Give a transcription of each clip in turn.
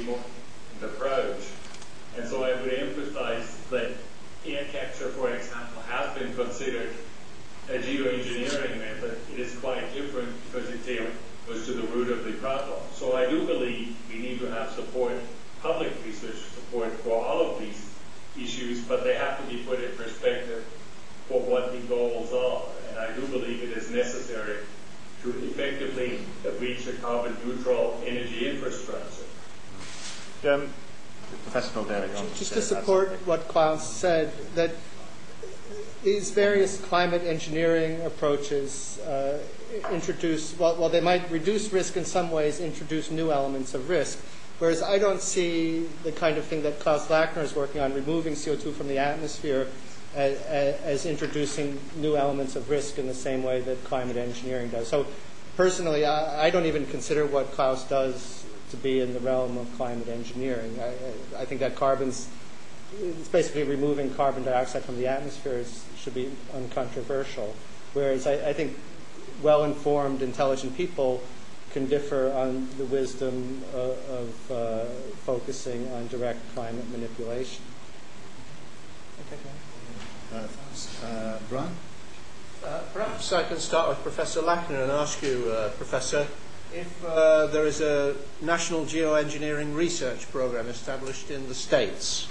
important approach. And so I would emphasize that air capture, for example, has been considered a geoengineering method. It is quite different because it goes to the root of the problem. So I do believe we need to have support, public research support for all of these issues, but they have to be put in perspective for what the goals are. And I do believe it is necessary to effectively reach a carbon neutral energy infrastructure. Professor Broderick, just to support what Klaus said, that these various climate engineering approaches introduce, while they might reduce risk in some ways, introduce new elements of risk. Whereas I don't see the kind of thing that Klaus Lackner is working on, removing CO2 from the atmosphere, as introducing new elements of risk in the same way that climate engineering does. So personally, I don't even consider what Klaus does to be in the realm of climate engineering. I think that it's basically removing carbon dioxide from the atmosphere should be uncontroversial. Whereas I think well-informed, intelligent people can differ on the wisdom of focusing on direct climate manipulation. Brian? Perhaps I can start with Professor Lackner and ask you, Professor, if there is a national geoengineering research program established in the States.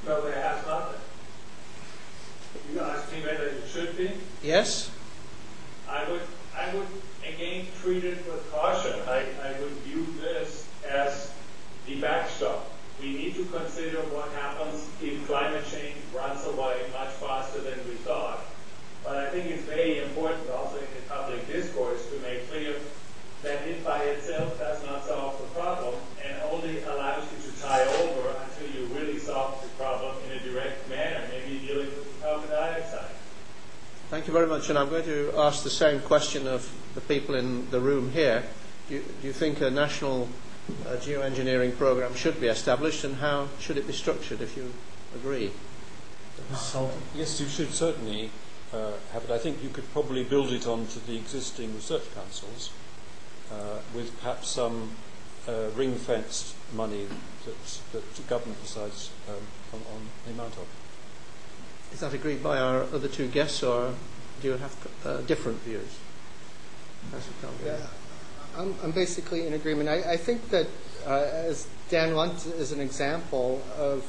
No, there has not been. You asked me whether it should be? Yes? I would again treat it with caution. I would view this as the backstop. We need to consider what happens if climate change runs away much faster than we thought. But I think it's very important also in the public discourse to make clear that it by itself does not solve the problem and only allows you to tie over until you really solve the problem in a direct manner, maybe dealing with the carbon dioxide. Thank you very much. And I'm going to ask the same question of the people in the room here. Do you think a national geoengineering program should be established, and how should it be structured, if you agree? Yes, you should certainly have it. I think you could probably build it onto the existing research councils with perhaps some ring-fenced money that the government decides on the amount of. Is that agreed by our other two guests, or do you have different views? Yeah, I'm basically in agreement. I think that as Dan Lunt is an example of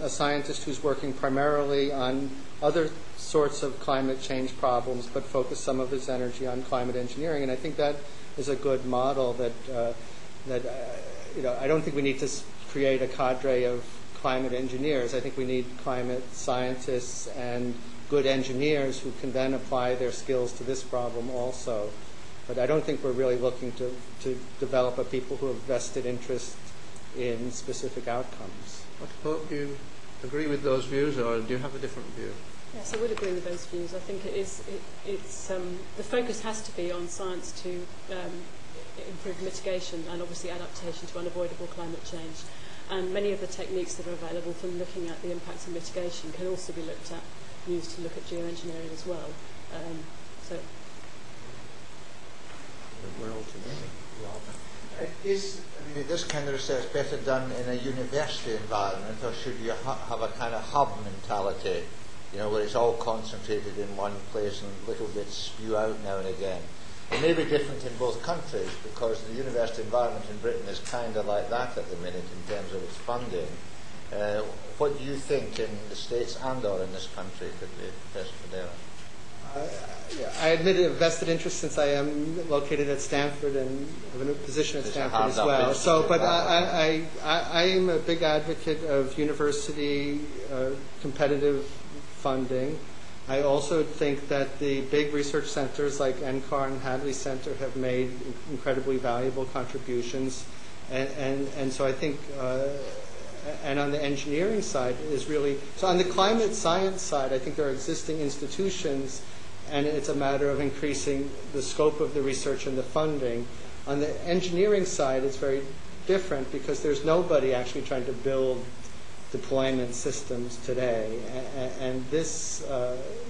a scientist who's working primarily on other sorts of climate change problems, but focus some of his energy on climate engineering, and I think that is a good model. I don't think we need to create a cadre of climate engineers. I think we need climate scientists and good engineers who can then apply their skills to this problem also. But I don't think we're really looking to develop a people who have vested interest in specific outcomes. Do you agree with those views, or do you have a different view? Yes, I would agree with those views. I think the focus has to be on science to improve mitigation and obviously adaptation to unavoidable climate change. And many of the techniques that are available for looking at the impacts of mitigation can also be used to look at geoengineering as well. We're all together. Is this kind of research better done in a university environment, or should you have a kind of hub mentality, where it's all concentrated in one place and little bits spew out now and again? It may be different in both countries, because the university environment in Britain is kind of like that at the minute in terms of its funding. What do you think in the States and or in this country could be best for there? I admit a vested interest since I am located at Stanford and have a position at Stanford as well. So, but I am a big advocate of university competitive funding. I also think that the big research centers like NCAR and Hadley Center have made incredibly valuable contributions, and so I think. And on the engineering side is really so. On the climate science side, I think there are existing institutions, and it's a matter of increasing the scope of the research and the funding. On the engineering side, it's very different because there's nobody actually trying to build deployment systems today, and this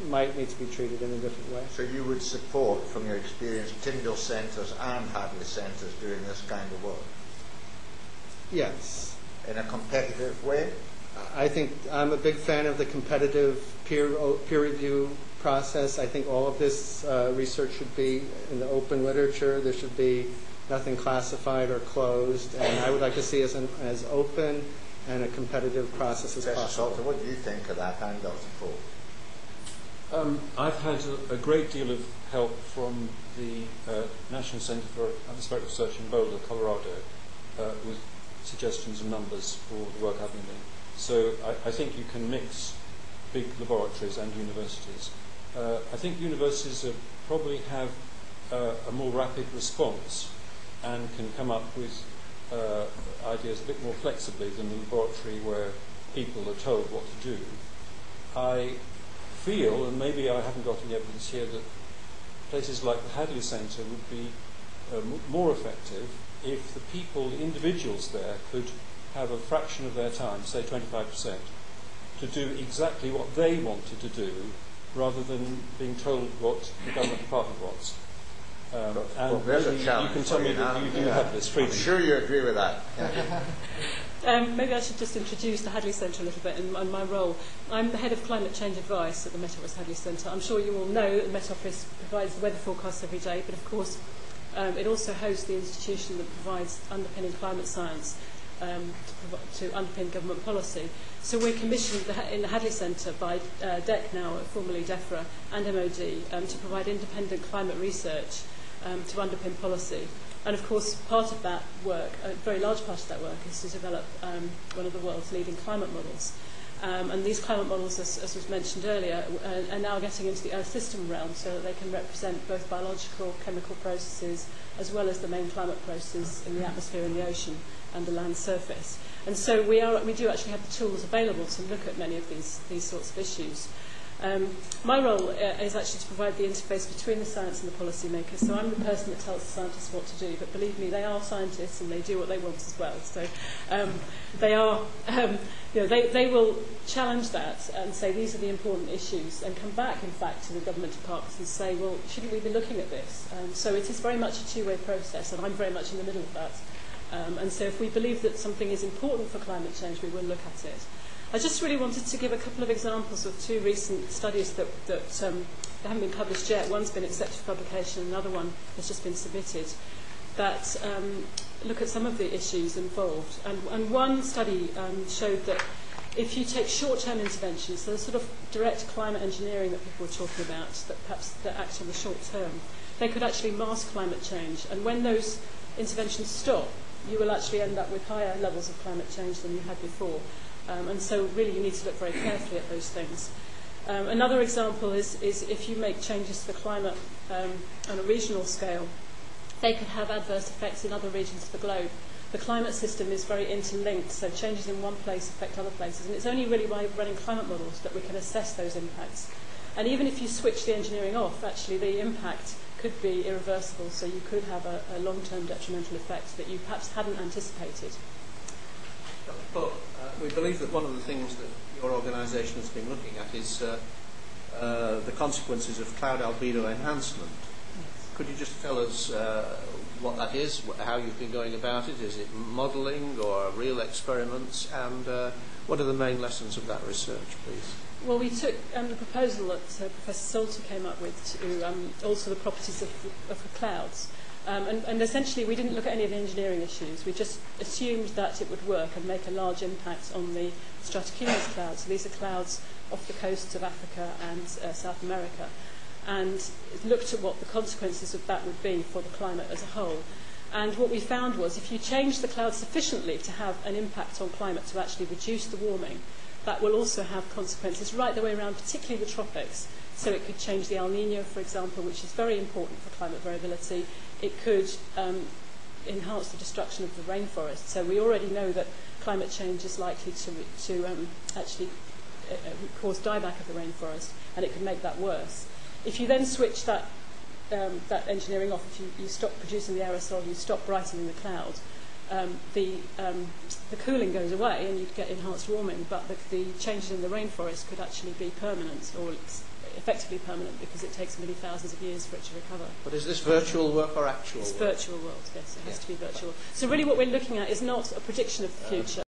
might need to be treated in a different way. So you would support, from your experience, Tyndall centres and Hadley centres doing this kind of work? Yes. In a competitive way? I think I'm a big fan of the competitive peer review process. I think all of this research should be in the open literature. There should be nothing classified or closed, and I would like to see as open and a competitive process as Professor possible. Salter, what do you think of that and Dr. Paul? I've had a great deal of help from the National Centre for Atmospheric Research in Boulder, Colorado, with suggestions and numbers for the work I've been doing. So I think you can mix big laboratories and universities. I think universities probably have a more rapid response and can come up with ideas a bit more flexibly than the laboratory where people are told what to do. I feel, and maybe I haven't got any evidence here, that places like the Hadley Centre would be more effective if the people, the individuals there, could have a fraction of their time, say 25%, to do exactly what they wanted to do rather than being told what the government department wants. And there's a maybe challenge you can tell for me you that now. you do have this freedom. I'm sure you agree with that. Maybe I should just introduce the Hadley Centre a little bit and my role. I'm the head of climate change advice at the Met Office Hadley Centre. I'm sure you all know that the Met Office provides the weather forecasts every day, but of course it also hosts the institution that provides underpinning climate science to underpin government policy. So we're commissioned in the Hadley Centre by DEC now, formerly DEFRA, and MOD to provide independent climate research to underpin policy. And of course, part of that work, a very large part of that work, is to develop one of the world's leading climate models. And these climate models, as was mentioned earlier, are now getting into the Earth system realm so that they can represent both biological, chemical processes, as well as the main climate processes in the atmosphere and the ocean and the land surface. And so we do actually have the tools available to look at many of these sorts of issues. My role is actually to provide the interface between the science and the policymakers. So I'm the person that tells the scientists what to do, but believe me, they are scientists and they do what they want as well. So they are, they will challenge that and say these are the important issues, and come back, in fact, to the government departments and say, well, shouldn't we be looking at this? So it is very much a two-way process, and I'm very much in the middle of that. And so if we believe that something is important for climate change, we will look at it. I just really wanted to give a couple of examples of two recent studies that haven't been published yet. One's been accepted for publication, another one has just been submitted, that look at some of the issues involved. And one study showed that if you take short-term interventions, so the sort of direct climate engineering that people were talking about, that act on the short term, they could actually mask climate change. And when those interventions stop, you will actually end up with higher levels of climate change than you had before. And so really you need to look very carefully at those things. Another example is if you make changes to the climate on a regional scale, they could have adverse effects in other regions of the globe. The climate system is very interlinked, so changes in one place affect other places. And it's only really by running climate models that we can assess those impacts. And even if you switch the engineering off, actually the impact could be irreversible, so you could have a long-term detrimental effect that you perhaps hadn't anticipated. But we believe that one of the things that your organisation has been looking at is the consequences of cloud albedo enhancement. Could you just tell us what that is, how you've been going about it? Is it modelling or real experiments? And what are the main lessons of that research, please? Well, we took the proposal that Professor Salter came up with to alter the properties of the clouds. And essentially, we didn't look at any of the engineering issues. We just assumed that it would work and make a large impact on the stratocumulus clouds. So these are clouds off the coasts of Africa and South America. And looked at what the consequences of that would be for the climate as a whole. And what we found was if you change the clouds sufficiently to have an impact on climate to actually reduce the warming, that will also have consequences right the way around, particularly the tropics. So it could change the El Niño, for example, which is very important for climate variability. It could enhance the destruction of the rainforest. So we already know that climate change is likely to actually cause dieback of the rainforest, and it could make that worse. If you then switch that engineering off, if you stop producing the aerosol, you stop brightening the cloud, the cooling goes away and you'd get enhanced warming, but the changes in the rainforest could actually be permanent, or effectively permanent, because it takes many thousands of years for it to recover. But is this virtual work or actual It's work? virtual world, yes, it has to be virtual. So really what we're looking at is not a prediction of the future,